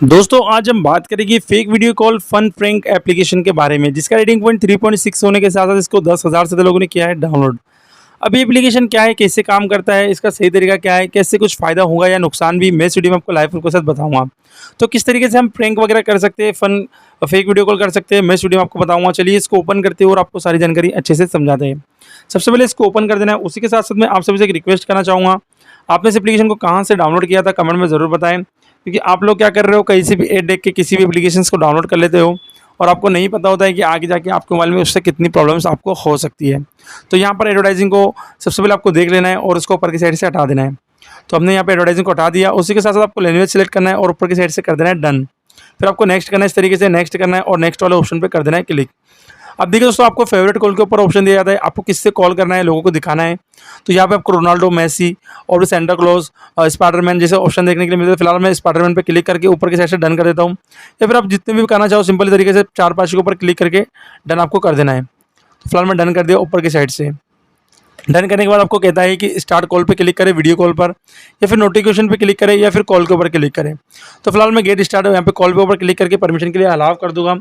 दोस्तों आज हम बात करेंगे fake video call fun prank application के बारे में, जिसका रेटिंग पॉइंट 3.6 होने के साथ साथ इसको 10,000 से ज़्यादा लोगों ने किया है डाउनलोड। अब ये एप्लीकेशन क्या है, कैसे काम करता है, इसका सही तरीका क्या है, कैसे कुछ फ़ायदा होगा या नुकसान भी, मैं इस वीडियो में आपको लाइव के साथ बताऊंगा। तो किस तरीके से हम प्रैंक वगैरह कर सकते हैं, फन फेक वीडियो कॉल कर सकते हैं, मैं इस वीडियो में आपको बताऊंगा। चलिए इसको ओपन करते हैं और आपको सारी जानकारी अच्छे से समझाते हैं। सबसे पहले इसको ओपन कर देना है। उसी के साथ साथ मैं आप सभी से एक रिक्वेस्ट करना चाहूँगा, आपने इस एप्लीकेशन को कहाँ से डाउनलोड किया था कमेंट में ज़रूर बताएं, क्योंकि आप लोग क्या कर रहे हो, कहीं से भी ऐड देख के किसी भी एप्लीकेशंस को डाउनलोड कर लेते हो और आपको नहीं पता होता है कि आगे जाके आपके मोबाइल में उससे कितनी प्रॉब्लम्स आपको हो सकती है। तो यहाँ पर एडवर्टाइजिंग को सबसे पहले आपको देख लेना है और उसको ऊपर की साइड से हटा देना है। तो हमने यहाँ पे एडवर्टाइजिंग को हटा दिया। उसी के साथ साथ आपको लैंग्वेज सेलेक्ट करना है और ऊपर की साइड से कर देना है डन। फिर आपको नेक्स्ट करना है, इस तरीके से नेक्स्ट करना है और नेक्स्ट वाले ऑप्शन पर कर देना है क्लिक। अब देखिए दोस्तों, आपको फेवरेट कॉल के ऊपर ऑप्शन दिया जाता है, आपको किससे कॉल करना है, लोगों को दिखाना है। तो यहाँ पे आपको रोनाल्डो, मेसी और सेंटा क्लॉज, स्पाइडरमैन जैसे ऑप्शन देखने के लिए मिलते हैं। फिलहाल मैं स्पाइडरमैन पे क्लिक करके ऊपर की साइड से डन कर देता हूँ, या फिर आप जितने भी करना चाहो सिंपल तरीके से 4-5 के ऊपर क्लिक करके डन आपको कर देना है। तो फिलहाल मैं डन कर दिया ऊपर की साइड से। डन करने के बाद आपको कहता है कि स्टार्ट कॉल पे क्लिक करें, वीडियो कॉल पर, या फिर नोटिफिकेशन पे क्लिक करें, या फिर कॉल के ऊपर क्लिक करें। तो फिलहाल मैं गेट स्टार्ट यहाँ पे कॉल पे ऊपर क्लिक करके परमिशन के लिए अलाउ कर दूंगा।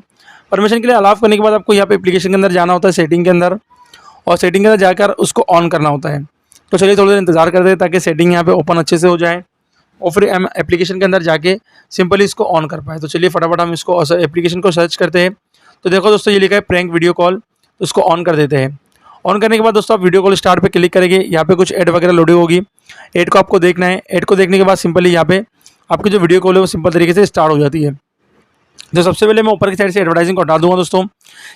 परमिशन के लिए अलाउ करने के बाद आपको यहाँ पे एप्लीकेशन के अंदर जाना होता है, सेटिंग के अंदर, और सेटिंग के अंदर जाकर उसको ऑन करना होता है। तो चलिए थोड़ी देर इंतजार करते हैं ताकि सेटिंग यहाँ पे ओपन अच्छे से हो जाए और फिर हम एप्लीकेशन के अंदर जाके सिंपली इसको ऑन कर पाए। तो चलिए फटाफट हम इसको एप्लीकेशन को सर्च करते हैं। तो देखो दोस्तों, ये लिखा है प्रैंक वीडियो कॉल, तो उसको ऑन कर देते हैं। ऑन करने के बाद दोस्तों आप वीडियो कॉल स्टार्ट पे क्लिक करेंगे, यहाँ पे कुछ ऐड वगैरह लोडिंग होगी। ऐड को आपको देखना है। ऐड को देखने के बाद सिंपली यहाँ पे आपकी जो वीडियो कॉल है वो सिंपल तरीके से स्टार्ट हो जाती है। तो सबसे पहले मैं ऊपर की साइड से एडवर्टाइजिंग को हटा दूंगा दोस्तों।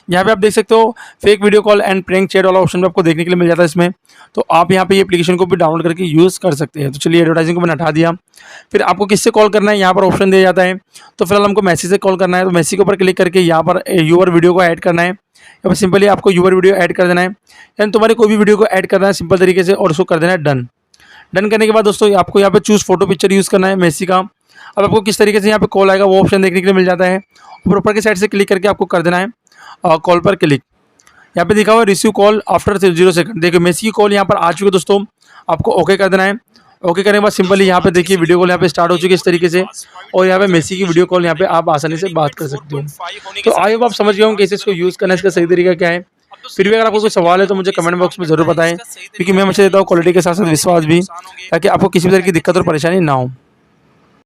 यहाँ पे आप देख सकते हो fake video call and prank chat वाला ऑप्शन भी आपको देखने के लिए मिल जाता है इसमें। तो आप यहाँ पे ये एप्लीकेशन को भी डाउनलोड करके यूज़ कर सकते हैं। तो चलिए एडवर्टाइजिंग को मैंने हटा दिया। फिर आपको किससे कॉल करना है यहाँ पर ऑप्शन दिया जाता है। तो फिलहाल हमको मैसेज से कॉल करना है, तो मैसेज के ऊपर क्लिक करके यहाँ पर यूवर वीडियो को ऐड करना है। या फिर सिंपली आपको यूवर वीडियो ऐड कर देना है, यानी तुम्हारे कोई भी वीडियो को ऐड करना है सिंपल तरीके से, और उसको कर देना है डन। डन करने के बाद दोस्तों आपको यहाँ पे चूज़ फोटो पिक्चर यूज़ करना है मेसी का। अब आपको किस तरीके से यहाँ पे कॉल आएगा वो ऑप्शन देखने के लिए मिल जाता है। और ऊपर की साइड से क्लिक करके आपको कर देना है कॉल पर क्लिक। यहाँ पे दिखा हुआ है रिसीव कॉल आफ्टर 0 सेकंड। देखिए मेसी की कॉल यहाँ पर आ चुकी है दोस्तों, आपको ओके कर देना है। ओके करने के बाद सिंपली यहाँ पे देखिए वीडियो कॉल यहाँ पे स्टार्ट हो चुकी है इस तरीके से, और यहाँ पे मेसी की वीडियो कॉल यहाँ पे आप आसानी से बात कर सकते हो। तो आई होप आप समझ गए होंगे कैसे इसको यूज़ करना है, इसका सही तरीका क्या है। फिर भी अगर आपको कोई सवाल है तो मुझे कमेंट बॉक्स में ज़रूर बताएं, क्योंकि मैं हमेशा देता हूँ क्वालिटी के साथ साथ विश्वास भी, ताकि आपको किसी भी तरह की दिक्कत और परेशानी ना हो।